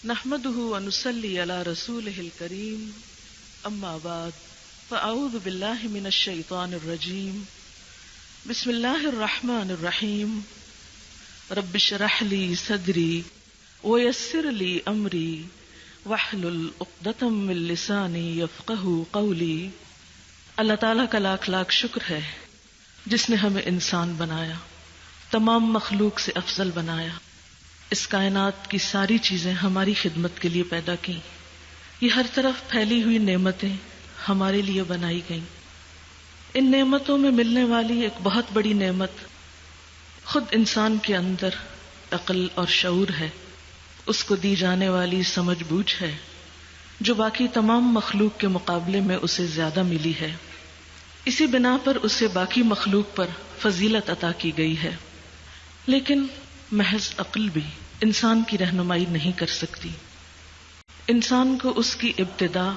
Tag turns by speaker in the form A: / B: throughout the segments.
A: نحمده ونصلي على رسوله الكريم اما بعد فاعوذ بالله من الشيطان الرجيم بسم الله الرحمن الرحيم رب اشرح لي صدري ويسر لي امري واحلل عقدة من لساني يفقهوا قولي۔ اللہ تعالیٰ کا لاکھ لاکھ شکر ہے جس نے ہمیں انسان بنایا، تمام مخلوق سے افضل بنایا، اس کائنات کی ساری چیزیں ہماری خدمت کے لیے پیدا کی، یہ ہر طرف پھیلی ہوئی نعمتیں ہمارے لیے بنائی گئیں۔ ان نعمتوں میں ملنے والی ایک بہت بڑی نعمت خود انسان کے اندر عقل اور شعور ہے، اس کو دی جانے والی سمجھ بوجھ ہے جو باقی تمام مخلوق کے مقابلے میں اسے زیادہ ملی ہے۔ اسی بنا پر اسے باقی مخلوق پر فضیلت عطا کی گئی ہے، لیکن محض عقل بھی انسان کی رہنمائی نہیں کر سکتی، انسان کو اس کی ابتدا،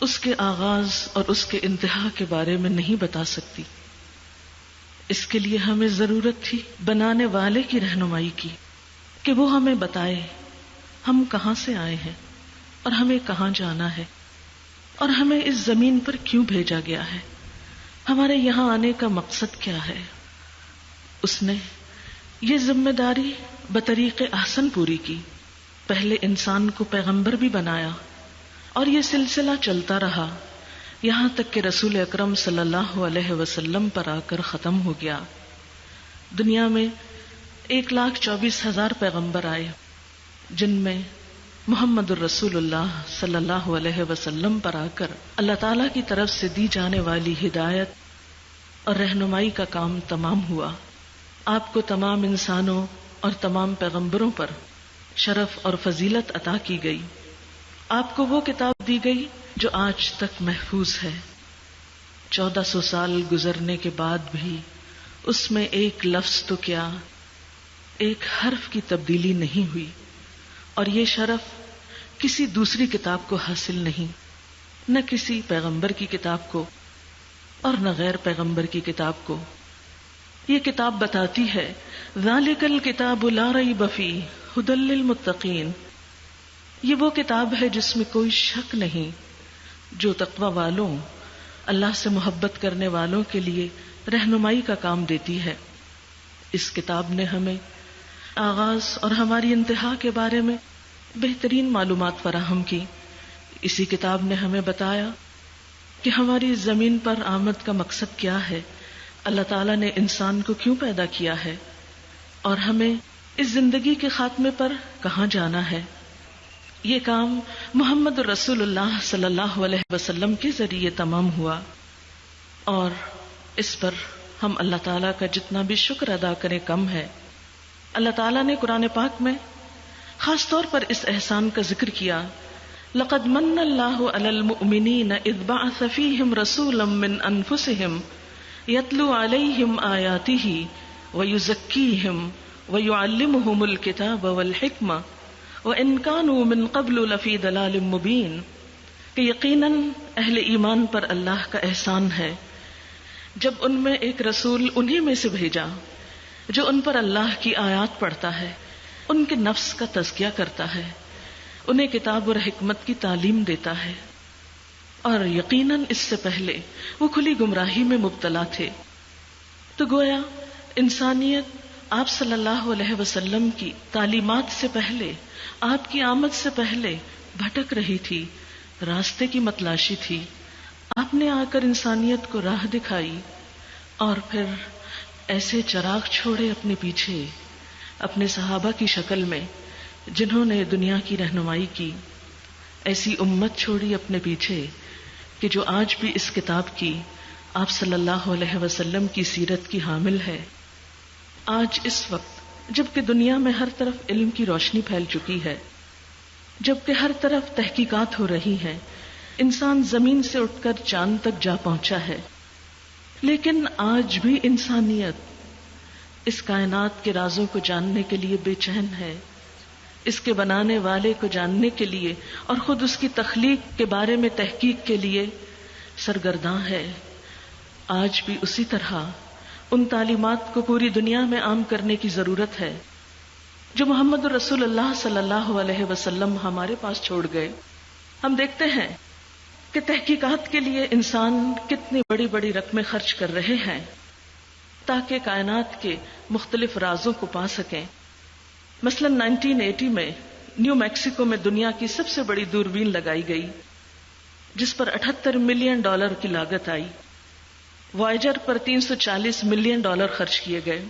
A: اس کے آغاز اور اس کے انتہا کے بارے میں نہیں بتا سکتی۔ اس کے لیے ہمیں ضرورت تھی بنانے والے کی رہنمائی کی کہ وہ ہمیں بتائے ہم کہاں سے آئے ہیں اور ہمیں کہاں جانا ہے اور ہمیں اس زمین پر کیوں بھیجا گیا ہے، ہمارے یہاں آنے کا مقصد کیا ہے۔ اس نے یہ ذمہ داری بطریق احسن پوری کی، پہلے انسان کو پیغمبر بھی بنایا اور یہ سلسلہ چلتا رہا یہاں تک کہ رسول اکرم صلی اللہ علیہ وسلم پر آ کر ختم ہو گیا۔ دنیا میں 1,24,000 پیغمبر آئے، جن میں محمد الرسول اللہ صلی اللہ علیہ وسلم پر آ کر اللہ تعالیٰ کی طرف سے دی جانے والی ہدایت اور رہنمائی کا کام تمام ہوا۔ آپ کو تمام انسانوں اور تمام پیغمبروں پر شرف اور فضیلت عطا کی گئی۔ آپ کو وہ کتاب دی گئی جو آج تک محفوظ ہے۔ 1400 سال گزرنے کے بعد بھی اس میں ایک لفظ تو کیا، ایک حرف کی تبدیلی نہیں ہوئی، اور یہ شرف کسی دوسری کتاب کو حاصل نہیں، نہ کسی پیغمبر کی کتاب کو اور نہ غیر پیغمبر کی کتاب کو۔ یہ کتاب بتاتی ہے ذالک الکتاب لا ریب فیہ ھدی للمتقین، یہ وہ کتاب ہے جس میں کوئی شک نہیں، جو تقوی والوں، اللہ سے محبت کرنے والوں کے لیے رہنمائی کا کام دیتی ہے۔ اس کتاب نے ہمیں آغاز اور ہماری انتہا کے بارے میں بہترین معلومات فراہم کی۔ اسی کتاب نے ہمیں بتایا کہ ہماری زمین پر آمد کا مقصد کیا ہے، اللہ تعالیٰ نے انسان کو کیوں پیدا کیا ہے اور ہمیں اس زندگی کے خاتمے پر کہاں جانا ہے۔ یہ کام محمد رسول اللہ صلی اللہ علیہ وسلم کے ذریعے تمام ہوا، اور اس پر ہم اللہ تعالیٰ کا جتنا بھی شکر ادا کریں کم ہے۔ اللہ تعالیٰ نے قرآن پاک میں خاص طور پر اس احسان کا ذکر کیا، لقد من اللہ علی المؤمنین اذ بعث فیہم رسولا من انفسہم یتلو علیہم آیاتہ ویزکیہم ویعلمہم الکتاب والحکمہ وان کانوا من قبل لفی ضلال مبین، کہ یقیناً اہل ایمان پر اللہ کا احسان ہے جب ان میں ایک رسول انہی میں سے بھیجا جو ان پر اللہ کی آیات پڑھتا ہے، ان کے نفس کا تزکیہ کرتا ہے، انہیں کتاب اور حکمت کی تعلیم دیتا ہے، اور یقیناً اس سے پہلے وہ کھلی گمراہی میں مبتلا تھے۔ تو گویا انسانیت آپ صلی اللہ علیہ وسلم کی تعلیمات سے پہلے، آپ کی آمد سے پہلے بھٹک رہی تھی، راستے کی متلاشی تھی۔ آپ نے آ کر انسانیت کو راہ دکھائی، اور پھر ایسے چراغ چھوڑے اپنے پیچھے اپنے صحابہ کی شکل میں جنہوں نے دنیا کی رہنمائی کی، ایسی امت چھوڑی اپنے پیچھے کہ جو آج بھی اس کتاب کی، آپ صلی اللہ علیہ وسلم کی سیرت کی حامل ہے۔ آج اس وقت جبکہ دنیا میں ہر طرف علم کی روشنی پھیل چکی ہے، جبکہ ہر طرف تحقیقات ہو رہی ہیں، انسان زمین سے اٹھ کر چاند تک جا پہنچا ہے، لیکن آج بھی انسانیت اس کائنات کے رازوں کو جاننے کے لیے بے چین ہے، اس کے بنانے والے کو جاننے کے لیے اور خود اس کی تخلیق کے بارے میں تحقیق کے لیے سرگرداں ہے۔ آج بھی اسی طرح ان تعلیمات کو پوری دنیا میں عام کرنے کی ضرورت ہے جو محمد رسول اللہ صلی اللہ علیہ وسلم ہمارے پاس چھوڑ گئے. ہم دیکھتے ہیں کہ تحقیقات کے لیے انسان کتنی بڑی بڑی رقمیں خرچ کر رہے ہیں تاکہ کائنات کے مختلف رازوں کو پا سکیں. مثلا 1980 میں نیو میکسیکو میں دنیا کی سب سے بڑی دوربین لگائی گئی جس پر $78 ملین کی لاگت آئی. وائجر پر $340 ملین خرچ کیے گئے.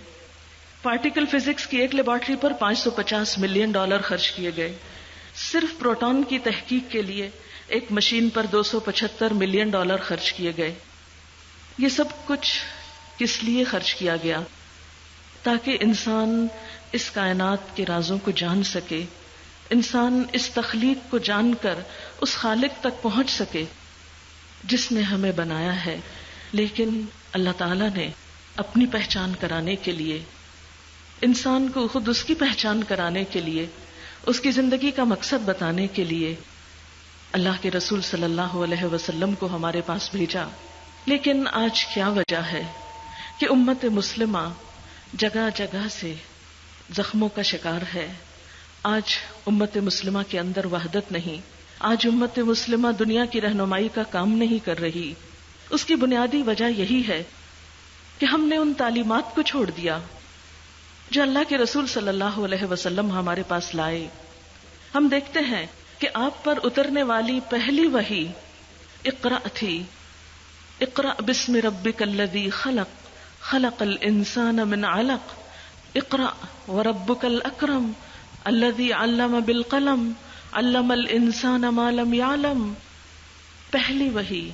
A: پارٹیکل فزکس کی ایک لیبارٹری پر $550 ملین خرچ کیے گئے. صرف پروٹون کی تحقیق کے لیے ایک مشین پر $275 ملین خرچ کیے گئے. یہ سب کچھ کس لیے خرچ کیا گیا؟ تاکہ انسان اس کائنات کے رازوں کو جان سکے، انسان اس تخلیق کو جان کر اس خالق تک پہنچ سکے جس نے ہمیں بنایا ہے. لیکن اللہ تعالیٰ نے اپنی پہچان کرانے کے لیے، انسان کو خود اس کی پہچان کرانے کے لیے، اس کی زندگی کا مقصد بتانے کے لیے اللہ کے رسول صلی اللہ علیہ وسلم کو ہمارے پاس بھیجا. لیکن آج کیا وجہ ہے کہ امت مسلمہ جگہ جگہ سے زخموں کا شکار ہے؟ آج امت مسلمہ کے اندر وحدت نہیں. آج امت مسلمہ دنیا کی رہنمائی کا کام نہیں کر رہی. اس کی بنیادی وجہ یہی ہے کہ ہم نے ان تعلیمات کو چھوڑ دیا جو اللہ کے رسول صلی اللہ علیہ وسلم ہمارے پاس لائے. ہم دیکھتے ہیں کہ آپ پر اترنے والی پہلی وحی اقرأ تھی. اقرأ بسم ربک الذی خلق خلق الانسان من علق اقرأ وربک الاکرم الذی علم بالقلم علم الانسان ما لم يعلم. پہلی وحی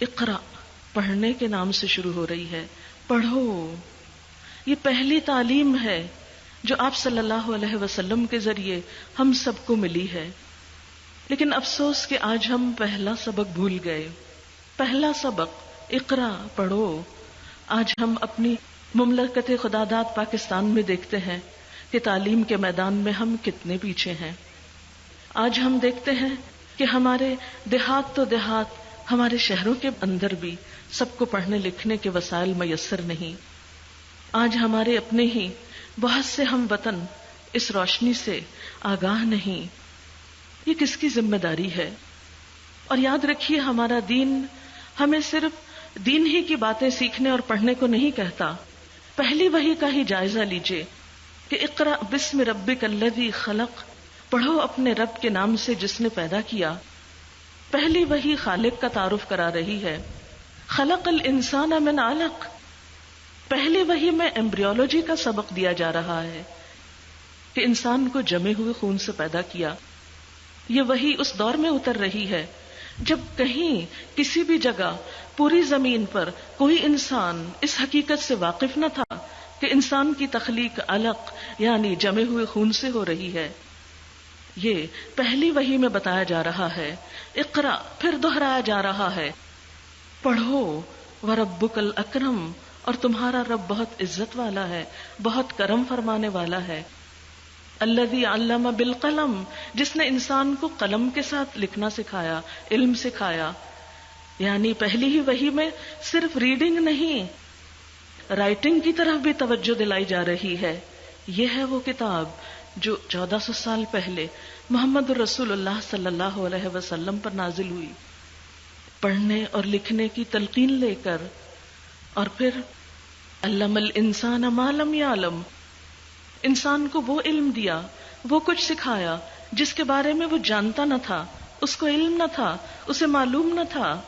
A: اقرأ پڑھنے کے نام سے شروع ہو رہی ہے. پڑھو. یہ پہلی تعلیم ہے جو آپ صلی اللہ علیہ وسلم کے ذریعے ہم سب کو ملی ہے. لیکن افسوس کہ آج ہم پہلا سبق بھول گئے. پہلا سبق اقرأ پڑھو. آج ہم اپنی مملکت خداداد پاکستان میں دیکھتے ہیں کہ تعلیم کے میدان میں ہم کتنے پیچھے ہیں. آج ہم دیکھتے ہیں کہ ہمارے دیہات تو دیہات، ہمارے شہروں کے اندر بھی سب کو پڑھنے لکھنے کے وسائل میسر نہیں. آج ہمارے اپنے ہی بہت سے ہم وطن اس روشنی سے آگاہ نہیں. یہ کس کی ذمہ داری ہے؟ اور یاد رکھیے ہمارا دین ہمیں صرف دین ہی کی باتیں سیکھنے اور پڑھنے کو نہیں کہتا. پہلی وحی کا ہی جائزہ لیجئے کہ اقرأ بسم ربک الذی خلق، پڑھو اپنے رب کے نام سے جس نے پیدا کیا. پہلی وحی خالق کا تعارف کرا رہی ہے. خلق الانسان من علق. پہلی وحی میں ایمبریولوجی کا سبق دیا جا رہا ہے کہ انسان کو جمے ہوئے خون سے پیدا کیا. یہ وحی اس دور میں اتر رہی ہے جب کہیں کسی بھی جگہ پوری زمین پر کوئی انسان اس حقیقت سے واقف نہ تھا کہ انسان کی تخلیق علق یعنی جمے ہوئے خون سے ہو رہی ہے. یہ پہلی وحی میں بتایا جا رہا ہے. اقرأ پھر دہرایا جا رہا ہے. پڑھو وربک الاکرم، اور تمہارا رب بہت عزت والا ہے، بہت کرم فرمانے والا ہے. الذی علم بالقلم، جس نے انسان کو قلم کے ساتھ لکھنا سکھایا، علم سکھایا. یعنی پہلی ہی وحی میں صرف ریڈنگ نہیں، رائٹنگ کی طرف بھی توجہ دلائی جا رہی ہے. یہ ہے وہ کتاب جو 1400 سال پہلے محمد رسول اللہ صلی اللہ علیہ وسلم پر نازل ہوئی. پڑھنے اور لکھنے کی تلقین لے کر، اور پھر علم الانسان ما لم یعلم، انسان کو وہ علم دیا، وہ کچھ سکھایا جس کے بارے میں وہ جانتا نہ تھا، اس کو علم نہ تھا، اسے معلوم نہ تھا.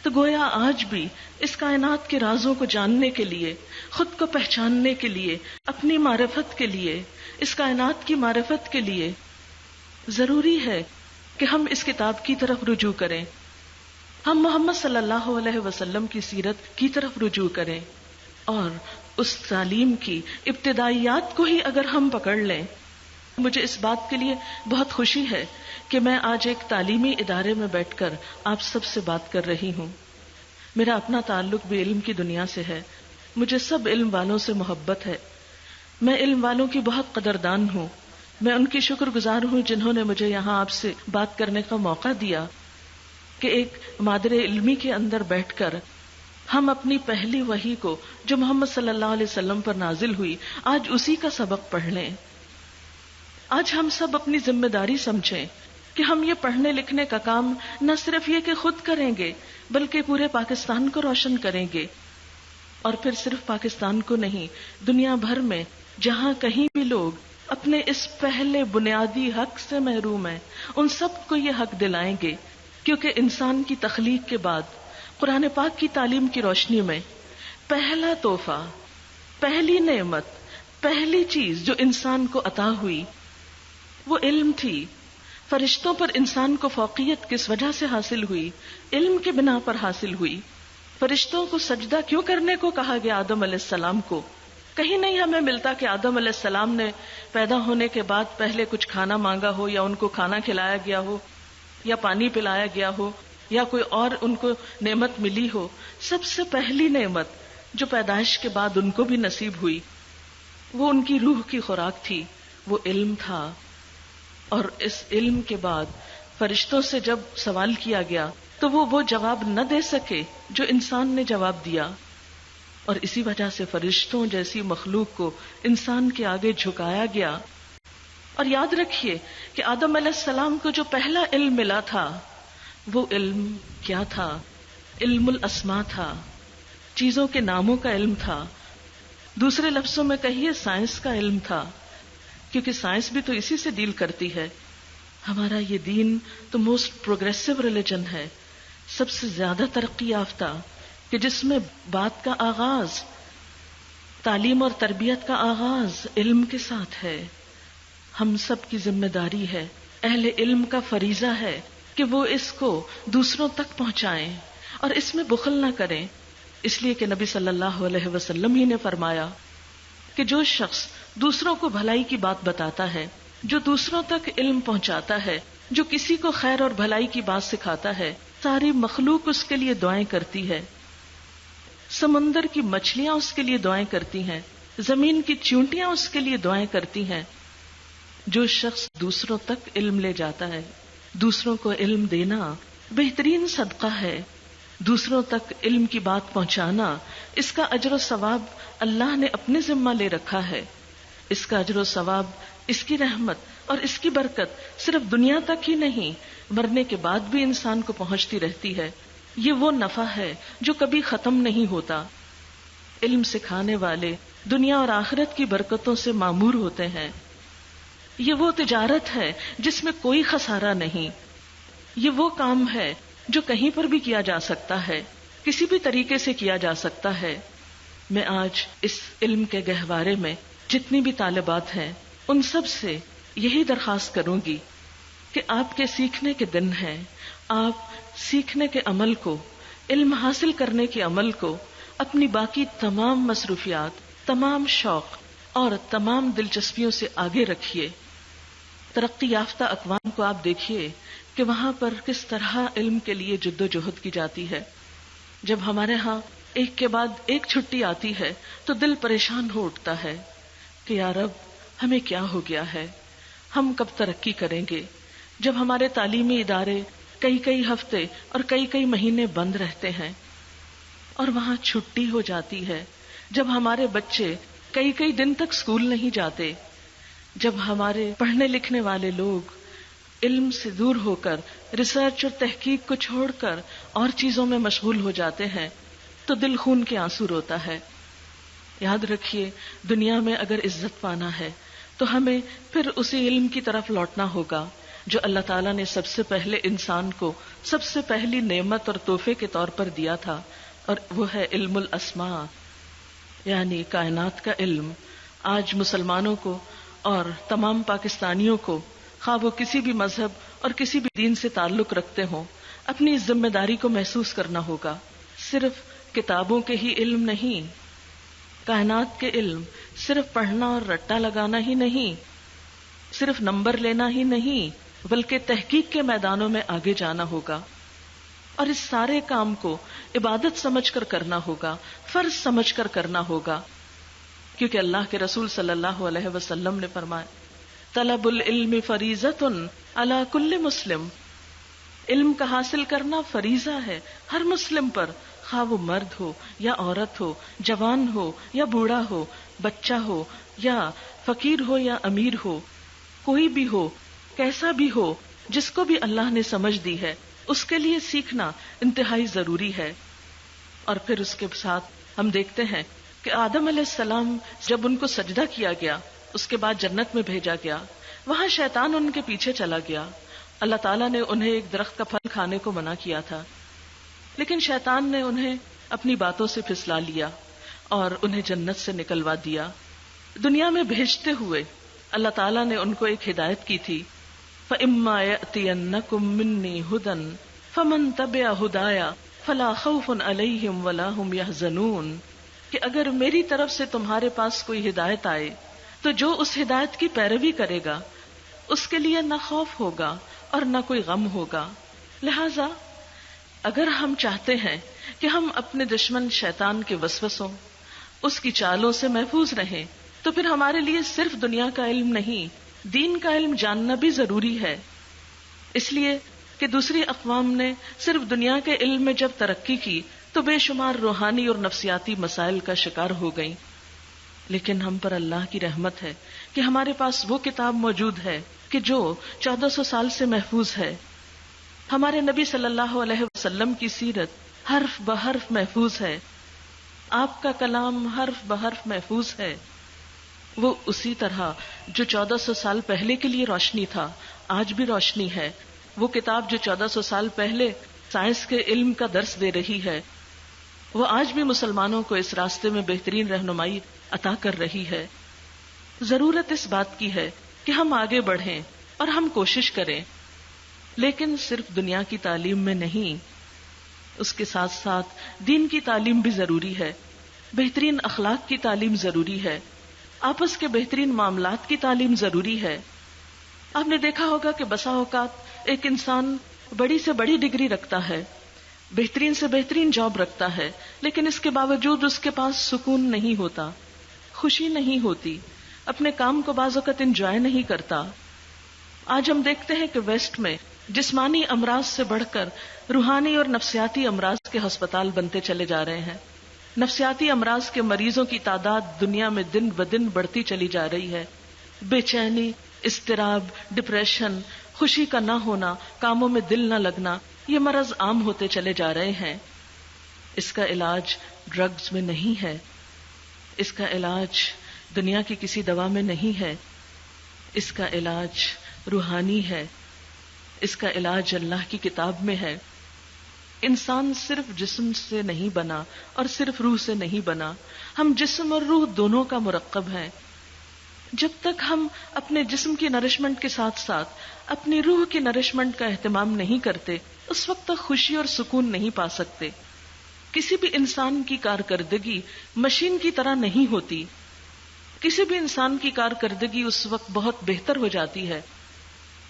A: تو گویا آج بھی اس کائنات کے رازوں کو جاننے کے لیے، خود کو پہچاننے کے لیے، اپنی معرفت کے لیے، اس کائنات کی معرفت کے لیے ضروری ہے کہ ہم اس کتاب کی طرف رجوع کریں. ہم محمد صلی اللہ علیہ وسلم کی سیرت کی طرف رجوع کریں اور اس تعلیم کی ابتدائیات کو ہی اگر ہم پکڑ لیں. مجھے اس بات کے لیے بہت خوشی ہے کہ میں آج ایک تعلیمی ادارے میں بیٹھ کر آپ سب سے بات کر رہی ہوں. میرا اپنا تعلق بھی علم کی دنیا سے ہے. مجھے سب علم والوں سے محبت ہے. میں علم والوں کی بہت قدردان ہوں. میں ان کی شکر گزار ہوں جنہوں نے مجھے یہاں آپ سے بات کرنے کا موقع دیا کہ ایک مادر علمی کے اندر بیٹھ کر ہم اپنی پہلی وحی کو جو محمد صلی اللہ علیہ وسلم پر نازل ہوئی، آج اسی کا سبق پڑھ لیں. آج ہم سب اپنی ذمہ داری سمجھیں کہ ہم یہ پڑھنے لکھنے کا کام نہ صرف یہ کہ خود کریں گے بلکہ پورے پاکستان کو روشن کریں گے، اور پھر صرف پاکستان کو نہیں، دنیا بھر میں جہاں کہیں بھی لوگ اپنے اس پہلے بنیادی حق سے محروم ہیں ان سب کو یہ حق دلائیں گے، کیونکہ انسان کی تخلیق کے بعد قرآن پاک کی تعلیم کی روشنی میں پہلا تحفہ، پہلی نعمت، پہلی چیز جو انسان کو عطا ہوئی وہ علم تھی۔ فرشتوں پر انسان کو فوقیت کس وجہ سے حاصل ہوئی؟ علم کے بنا پر حاصل ہوئی۔ فرشتوں کو سجدہ کیوں کرنے کو کہا گیا آدم علیہ السلام کو؟ کہیں نہیں ہمیں ملتا کہ آدم علیہ السلام نے پیدا ہونے کے بعد پہلے کچھ کھانا مانگا ہو، یا ان کو کھانا کھلایا گیا ہو، یا پانی پلایا گیا ہو، یا کوئی اور ان کو نعمت ملی ہو۔ سب سے پہلی نعمت جو پیدائش کے بعد ان کو بھی نصیب ہوئی وہ ان کی روح کی خوراک تھی، وہ علم تھا۔ اور اس علم کے بعد فرشتوں سے جب سوال کیا گیا تو وہ جواب نہ دے سکے جو انسان نے جواب دیا، اور اسی وجہ سے فرشتوں جیسی مخلوق کو انسان کے آگے جھکایا گیا۔ اور یاد رکھیے کہ آدم علیہ السلام کو جو پہلا علم ملا تھا وہ علم کیا تھا؟ علم الاسماء تھا، چیزوں کے ناموں کا علم تھا۔ دوسرے لفظوں میں کہیے سائنس کا علم تھا، کیونکہ سائنس بھی تو اسی سے ڈیل کرتی ہے۔ ہمارا یہ دین تو موسٹ پروگریسو ریلیجن ہے، سب سے زیادہ ترقی یافتہ، کہ جس میں بات کا آغاز، تعلیم اور تربیت کا آغاز علم کے ساتھ ہے۔ ہم سب کی ذمہ داری ہے، اہل علم کا فریضہ ہے کہ وہ اس کو دوسروں تک پہنچائیں اور اس میں بخل نہ کریں، اس لیے کہ نبی صلی اللہ علیہ وسلم ہی نے فرمایا کہ جو شخص دوسروں کو بھلائی کی بات بتاتا ہے، جو دوسروں تک علم پہنچاتا ہے، جو کسی کو خیر اور بھلائی کی بات سکھاتا ہے، ساری مخلوق اس کے لیے دعائیں کرتی ہے، سمندر کی مچھلیاں اس کے لیے دعائیں کرتی ہیں، زمین کی چیونٹیاں اس کے لیے دعائیں کرتی ہیں۔ جو شخص دوسروں تک علم لے جاتا ہے، دوسروں کو علم دینا بہترین صدقہ ہے، دوسروں تک علم کی بات پہنچانا، اس کا اجر و ثواب اللہ نے اپنے ذمہ لے رکھا ہے۔ اس کا اجر و ثواب، اس کی رحمت اور اس کی برکت صرف دنیا تک ہی نہیں، مرنے کے بعد بھی انسان کو پہنچتی رہتی ہے۔ یہ وہ نفع ہے جو کبھی ختم نہیں ہوتا۔ علم سکھانے والے دنیا اور آخرت کی برکتوں سے معمور ہوتے ہیں۔ یہ وہ تجارت ہے جس میں کوئی خسارہ نہیں۔ یہ وہ کام ہے جو کہیں پر بھی کیا جا سکتا ہے، کسی بھی طریقے سے کیا جا سکتا ہے۔ میں آج اس علم کے گہوارے میں جتنی بھی طالبات ہیں ان سب سے یہی درخواست کروں گی کہ آپ کے سیکھنے کے دن ہیں، آپ سیکھنے کے عمل کو، علم حاصل کرنے کے عمل کو اپنی باقی تمام مصروفیات، تمام شوق اور تمام دلچسپیوں سے آگے رکھیے۔ ترقی یافتہ اقوام کو آپ دیکھیے کہ وہاں پر کس طرح علم کے لیے جد و جہد کی جاتی ہے۔ جب ہمارے ہاں ایک کے بعد ایک چھٹی آتی ہے تو دل پریشان ہو اٹھتا ہے کہ یا رب ہمیں کیا ہو گیا ہے، ہم کب ترقی کریں گے؟ جب ہمارے تعلیمی ادارے کئی ہفتے اور کئی مہینے بند رہتے ہیں اور وہاں چھٹی ہو جاتی ہے، جب ہمارے بچے کئی دن تک اسکول نہیں جاتے، جب ہمارے پڑھنے لکھنے والے لوگ علم سے دور ہو کر ریسرچ اور تحقیق کو چھوڑ کر اور چیزوں میں مشغول ہو جاتے ہیں تو دل خون کے آنسو روتا ہے۔ یاد رکھیے، دنیا میں اگر عزت پانا ہے تو ہمیں پھر اسی علم کی طرف لوٹنا ہوگا جو اللہ تعالیٰ نے سب سے پہلے انسان کو سب سے پہلی نعمت اور تحفے کے طور پر دیا تھا، اور وہ ہے علم الاسماء، یعنی کائنات کا علم۔ آج مسلمانوں کو اور تمام پاکستانیوں کو، خواہ وہ کسی بھی مذہب اور کسی بھی دین سے تعلق رکھتے ہوں، اپنی اس ذمہ داری کو محسوس کرنا ہوگا۔ صرف کتابوں کے ہی علم نہیں، کائنات کے علم، صرف پڑھنا اور رٹا لگانا ہی نہیں، صرف نمبر لینا ہی نہیں، بلکہ تحقیق کے میدانوں میں آگے جانا ہوگا، اور اس سارے کام کو عبادت سمجھ کر کرنا ہوگا، فرض سمجھ کر کرنا ہوگا، کیونکہ اللہ کے رسول صلی اللہ علیہ وسلم نے فرمایا طلب العلم فریضۃ علی کل مسلم، علم کا حاصل کرنا فریضہ ہے ہر مسلم پر، خواہ وہ مرد ہو یا عورت ہو، جوان ہو یا بوڑھا ہو، بچہ ہو یا فقیر ہو یا امیر ہو، کوئی بھی ہو، کیسا بھی ہو، جس کو بھی اللہ نے سمجھ دی ہے، اس کے لیے سیکھنا انتہائی ضروری ہے۔ اور پھر اس کے ساتھ ہم دیکھتے ہیں کہ آدم علیہ السلام جب ان کو سجدہ کیا گیا، اس کے بعد جنت میں بھیجا گیا، وہاں شیطان ان کے پیچھے چلا گیا۔ اللہ تعالیٰ نے انہیں ایک درخت کا پھل کھانے کو منع کیا تھا، لیکن شیطان نے انہیں اپنی باتوں سے پھسلا لیا اور انہیں جنت سے نکلوا دیا۔ دنیا میں بھیجتے ہوئے اللہ تعالیٰ نے ان کو ایک ہدایت کی تھی، فَإِمَّا يَأْتِيَنَّكُم مِّنِّي هُدًى فَمَن تَبِعَ هُدَايَ فَلَا خَوْفٌ عَلَيْهِمْ وَلَا هُمْ يَحْزَنُونَ کہ اگر میری طرف سے تمہارے پاس کوئی ہدایت آئے تو جو اس ہدایت کی پیروی کرے گا اس کے لیے نہ خوف ہوگا اور نہ کوئی غم ہوگا۔ لہذا اگر ہم چاہتے ہیں کہ ہم اپنے دشمن شیطان کے وسوسوں، اس کی چالوں سے محفوظ رہیں، تو پھر ہمارے لیے صرف دنیا کا علم نہیں، دین کا علم جاننا بھی ضروری ہے۔ اس لیے کہ دوسری اقوام نے صرف دنیا کے علم میں جب ترقی کی تو بے شمار روحانی اور نفسیاتی مسائل کا شکار ہو گئیں، لیکن ہم پر اللہ کی رحمت ہے کہ ہمارے پاس وہ کتاب موجود ہے کہ جو 1400 سال سے محفوظ ہے۔ ہمارے نبی صلی اللہ علیہ وسلم کی سیرت حرف بحرف محفوظ ہے، آپ کا کلام حرف بحرف محفوظ ہے۔ وہ اسی طرح جو 1400 سال پہلے کے لیے روشنی تھا آج بھی روشنی ہے۔ وہ کتاب جو 1400 سال پہلے سائنس کے علم کا درس دے رہی ہے، وہ آج بھی مسلمانوں کو اس راستے میں بہترین رہنمائی عطا کر رہی ہے۔ ضرورت اس بات کی ہے کہ ہم آگے بڑھیں اور ہم کوشش کریں، لیکن صرف دنیا کی تعلیم میں نہیں، اس کے ساتھ ساتھ دین کی تعلیم بھی ضروری ہے، بہترین اخلاق کی تعلیم ضروری ہے، آپس کے بہترین معاملات کی تعلیم ضروری ہے۔ آپ نے دیکھا ہوگا کہ بسا اوقات ایک انسان بڑی سے بڑی ڈگری رکھتا ہے، بہترین سے بہترین جاب رکھتا ہے، لیکن اس کے باوجود اس کے پاس سکون نہیں ہوتا، خوشی نہیں ہوتی، اپنے کام کو بعض اوقات انجوائے نہیں کرتا۔ آج ہم دیکھتے ہیں کہ ویسٹ میں جسمانی امراض سے بڑھ کر روحانی اور نفسیاتی امراض کے ہسپتال بنتے چلے جا رہے ہیں۔ نفسیاتی امراض کے مریضوں کی تعداد دنیا میں دن بدن بڑھتی چلی جا رہی ہے۔ بے چینی، اضطراب، ڈپریشن، خوشی کا نہ ہونا، کاموں میں دل نہ لگنا، یہ مرض عام ہوتے چلے جا رہے ہیں۔ اس کا علاج ڈرگز میں نہیں ہے، اس کا علاج دنیا کی کسی دوا میں نہیں ہے، اس کا علاج روحانی ہے، اس کا علاج اللہ کی کتاب میں ہے۔ انسان صرف جسم سے نہیں بنا اور صرف روح سے نہیں بنا، ہم جسم اور روح دونوں کا مرکب ہیں۔ جب تک ہم اپنے جسم کی نرشمنٹ کے ساتھ ساتھ اپنی روح کی نرشمنٹ کا اہتمام نہیں کرتے، اس وقت تک خوشی اور سکون نہیں پا سکتے۔ کسی بھی انسان کی کارکردگی مشین کی طرح نہیں ہوتی، کسی بھی انسان کی کارکردگی اس وقت بہت بہتر ہو جاتی ہے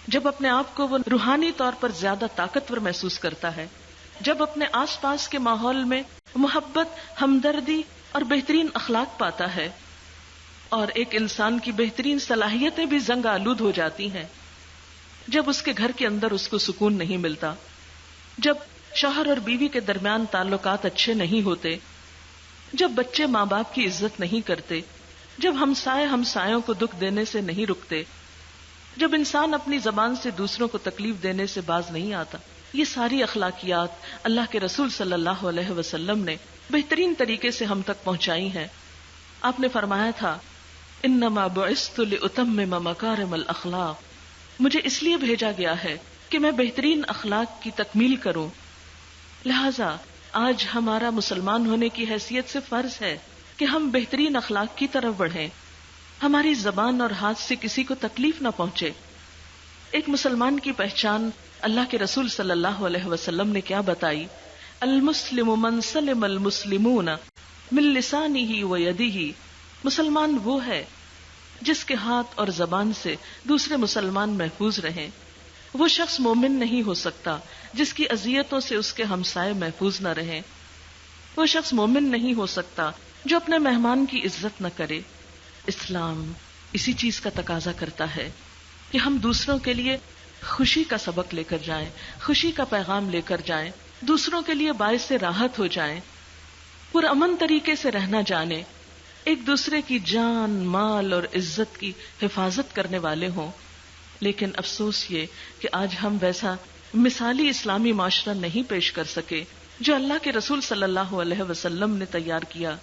A: جب اپنے آپ کو وہ روحانی طور پر زیادہ طاقتور محسوس کرتا ہے، جب اپنے آس پاس کے ماحول میں محبت، ہمدردی اور بہترین اخلاق پاتا ہے، اور ایک انسان کی بہترین صلاحیتیں بھی زنگ آلود ہو جاتی ہیں جب اس کے گھر کے اندر اس کو سکون نہیں ملتا، جب شوہر اور بیوی کے درمیان تعلقات اچھے نہیں ہوتے، جب بچے ماں باپ کی عزت نہیں کرتے، جب ہمسائے ہمسایوں کو دکھ دینے سے نہیں رکتے، جب انسان اپنی زبان سے دوسروں کو تکلیف دینے سے باز نہیں آتا۔ یہ ساری اخلاقیات اللہ کے رسول صلی اللہ علیہ وسلم نے بہترین طریقے سے ہم تک پہنچائی ہیں۔ آپ نے فرمایا تھا، انما بعثت لاتمم مکارم الاخلاق، مجھے اس لیے بھیجا گیا ہے کہ میں بہترین اخلاق کی تکمیل کروں۔ لہذا آج ہمارا مسلمان ہونے کی حیثیت سے فرض ہے کہ ہم بہترین اخلاق کی طرف بڑھیں، ہماری زبان اور ہاتھ سے کسی کو تکلیف نہ پہنچے۔ ایک مسلمان کی پہچان اللہ کے رسول صلی اللہ علیہ وسلم نے کیا بتائی؟ المسلم من سلم المسلمون من لسانہ و یدہ، مسلمان وہ ہے جس کے ہاتھ اور زبان سے دوسرے مسلمان محفوظ رہیں۔ وہ شخص مومن نہیں ہو سکتا جس کی اذیتوں سے اس کے ہمسائے محفوظ نہ رہیں۔ وہ شخص مومن نہیں ہو سکتا جو اپنے مہمان کی عزت نہ کرے۔ اسلام اسی چیز کا تقاضا کرتا ہے کہ ہم دوسروں کے لیے خوشی کا سبق لے کر جائیں، خوشی کا پیغام لے کر جائیں، دوسروں کے لیے باعث راحت ہو جائیں، پرامن طریقے سے رہنا جانیں، ایک دوسرے کی جان، مال اور عزت کی حفاظت کرنے والے ہوں۔ لیکن افسوس یہ کہ آج ہم ویسا مثالی اسلامی معاشرہ نہیں پیش کر سکے جو اللہ کے رسول صلی اللہ علیہ وسلم نے تیار کیا،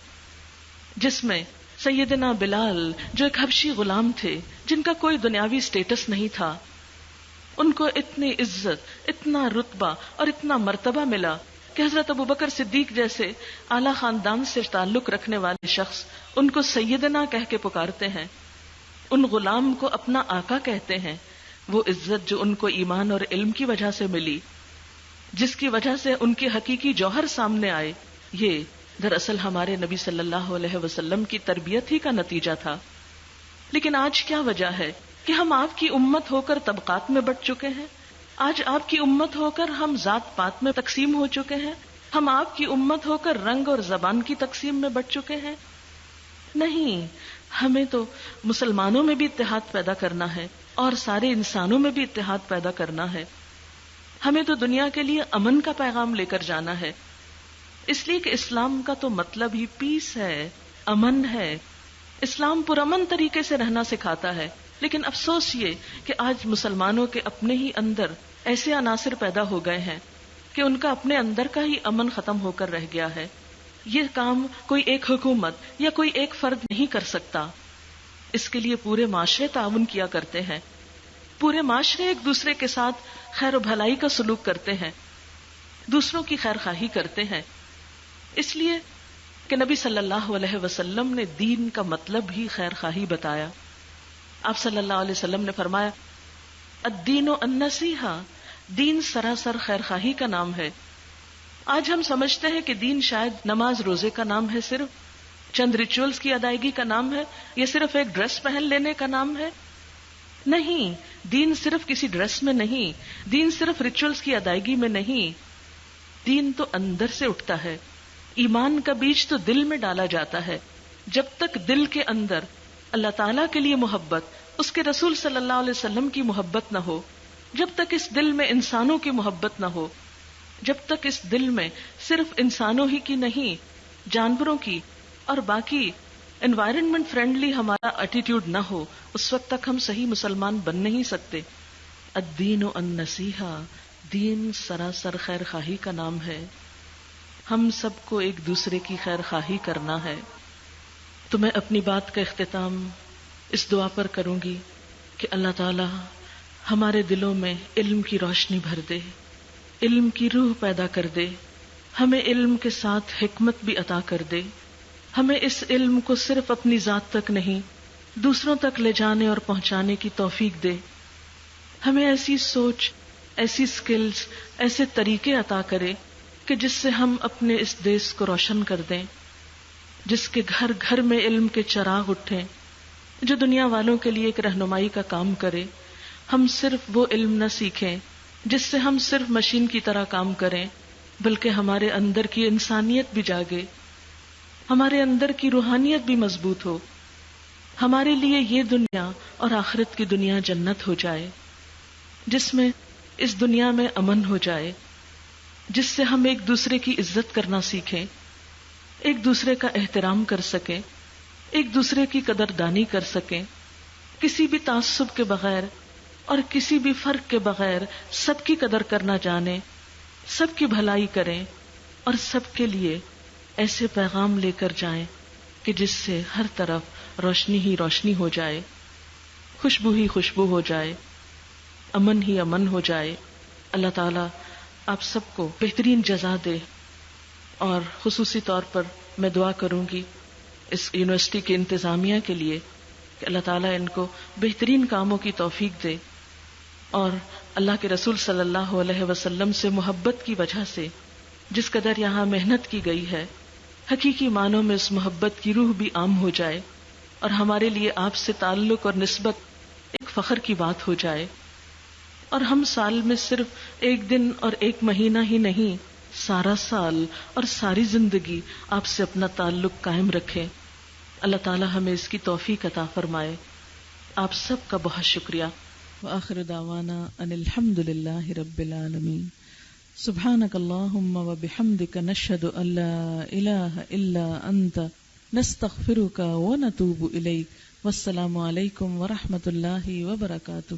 A: جس میں سیدنا بلال جو ایک حبشی غلام تھے جن کا کوئی دنیاوی سٹیٹس نہیں تھا، ان کو اتنی عزت، اتنا رتبہ اور اتنا مرتبہ ملا کہ حضرت ابوبکر صدیق جیسے اعلیٰ خاندان سے تعلق رکھنے والے شخص ان کو سیدنا کہہ کے پکارتے ہیں، ان غلام کو اپنا آقا کہتے ہیں۔ وہ عزت جو ان کو ایمان اور علم کی وجہ سے ملی، جس کی وجہ سے ان کی حقیقی جوہر سامنے آئے، یہ دراصل ہمارے نبی صلی اللہ علیہ وسلم کی تربیت ہی کا نتیجہ تھا۔ لیکن آج کیا وجہ ہے کہ ہم آپ کی امت ہو کر طبقات میں بٹ چکے ہیں؟ آج آپ کی امت ہو کر ہم ذات پات میں تقسیم ہو چکے ہیں؟ ہم آپ کی امت ہو کر رنگ اور زبان کی تقسیم میں بٹ چکے ہیں؟ نہیں، ہمیں تو مسلمانوں میں بھی اتحاد پیدا کرنا ہے اور سارے انسانوں میں بھی اتحاد پیدا کرنا ہے۔ ہمیں تو دنیا کے لیے امن کا پیغام لے کر جانا ہے، اس لیے کہ اسلام کا تو مطلب ہی پیس ہے، امن ہے۔ اسلام پرامن طریقے سے رہنا سکھاتا ہے، لیکن افسوس یہ کہ آج مسلمانوں کے اپنے ہی اندر ایسے عناصر پیدا ہو گئے ہیں کہ ان کا اپنے اندر کا ہی امن ختم ہو کر رہ گیا ہے۔ یہ کام کوئی ایک حکومت یا کوئی ایک فرد نہیں کر سکتا، اس کے لیے پورے معاشرے تعاون کیا کرتے ہیں، پورے معاشرے ایک دوسرے کے ساتھ خیر و بھلائی کا سلوک کرتے ہیں، دوسروں کی خیر خواہی کرتے ہیں۔ اس لیے کہ نبی صلی اللہ علیہ وسلم نے دین کا مطلب ہی خیر خواہی بتایا۔ آپ صلی اللہ علیہ وسلم نے فرمایا الدین النصیحہ، دین سراسر خیر خواہی کا نام ہے۔ آج ہم سمجھتے ہیں کہ دین شاید نماز روزے کا نام ہے، صرف چند ریچولز کی ادائیگی کا نام ہے، یا صرف ایک ڈریس پہن لینے کا نام ہے۔ نہیں، دین صرف کسی ڈریس میں نہیں، دین صرف ریچولز کی ادائیگی میں نہیں، دین تو اندر سے اٹھتا ہے۔ ایمان کا بیج تو دل میں ڈالا جاتا ہے۔ جب تک دل کے اندر اللہ تعالیٰ کے لیے محبت، اس کے رسول صلی اللہ علیہ وسلم کی محبت نہ ہو، جب تک اس دل میں انسانوں کی محبت نہ ہو، جب تک اس دل میں صرف انسانوں ہی کی نہیں، جانوروں کی اور باقی انوائرنمنٹ فرینڈلی ہمارا ایٹیٹیوڈ نہ ہو، اس وقت تک ہم صحیح مسلمان بن نہیں سکتے۔ الدین النصیحہ، دین سراسر خیر خواہی کا نام ہے۔ ہم سب کو ایک دوسرے کی خیر خواہی کرنا ہے۔ تو میں اپنی بات کا اختتام اس دعا پر کروں گی کہ اللہ تعالی ہمارے دلوں میں علم کی روشنی بھر دے، علم کی روح پیدا کر دے، ہمیں علم کے ساتھ حکمت بھی عطا کر دے، ہمیں اس علم کو صرف اپنی ذات تک نہیں دوسروں تک لے جانے اور پہنچانے کی توفیق دے، ہمیں ایسی سوچ، ایسی سکلز، ایسے طریقے عطا کرے کہ جس سے ہم اپنے اس دیس کو روشن کر دیں، جس کے گھر گھر میں علم کے چراغ اٹھیں، جو دنیا والوں کے لیے ایک رہنمائی کا کام کرے۔ ہم صرف وہ علم نہ سیکھیں جس سے ہم صرف مشین کی طرح کام کریں، بلکہ ہمارے اندر کی انسانیت بھی جاگے، ہمارے اندر کی روحانیت بھی مضبوط ہو، ہمارے لیے یہ دنیا اور آخرت کی دنیا جنت ہو جائے، جس میں اس دنیا میں امن ہو جائے، جس سے ہم ایک دوسرے کی عزت کرنا سیکھیں، ایک دوسرے کا احترام کر سکیں، ایک دوسرے کی قدردانی کر سکیں، کسی بھی تعصب کے بغیر اور کسی بھی فرق کے بغیر سب کی قدر کرنا جانیں، سب کی بھلائی کریں اور سب کے لیے ایسے پیغام لے کر جائیں کہ جس سے ہر طرف روشنی ہی روشنی ہو جائے، خوشبو ہی خوشبو ہو جائے، امن ہی امن ہو جائے۔ اللہ تعالیٰ آپ سب کو بہترین جزا دے، اور خصوصی طور پر میں دعا کروں گی اس یونیورسٹی کے انتظامیہ کے لیے کہ اللہ تعالیٰ ان کو بہترین کاموں کی توفیق دے، اور اللہ کے رسول صلی اللہ علیہ وسلم سے محبت کی وجہ سے جس قدر یہاں محنت کی گئی ہے، حقیقی معنوں میں اس محبت کی روح بھی عام ہو جائے، اور ہمارے لیے آپ سے تعلق اور نسبت ایک فخر کی بات ہو جائے، اور ہم سال میں صرف ایک دن اور ایک مہینہ ہی نہیں، سارا سال اور ساری زندگی آپ سے اپنا تعلق قائم رکھیں۔ اللہ تعالی ہمیں اس کی توفیق عطا فرمائے۔ آپ سب کا بہت شکریہ۔ وآخر دعوانا ان الحمد للہ رب العالمین۔ سبحانک اللہم وبحمدک نشہد ان لا الہ الا انت نستغفرک ونتوب الیک۔ والسلام علیکم ورحمۃ اللہ وبرکاتہ۔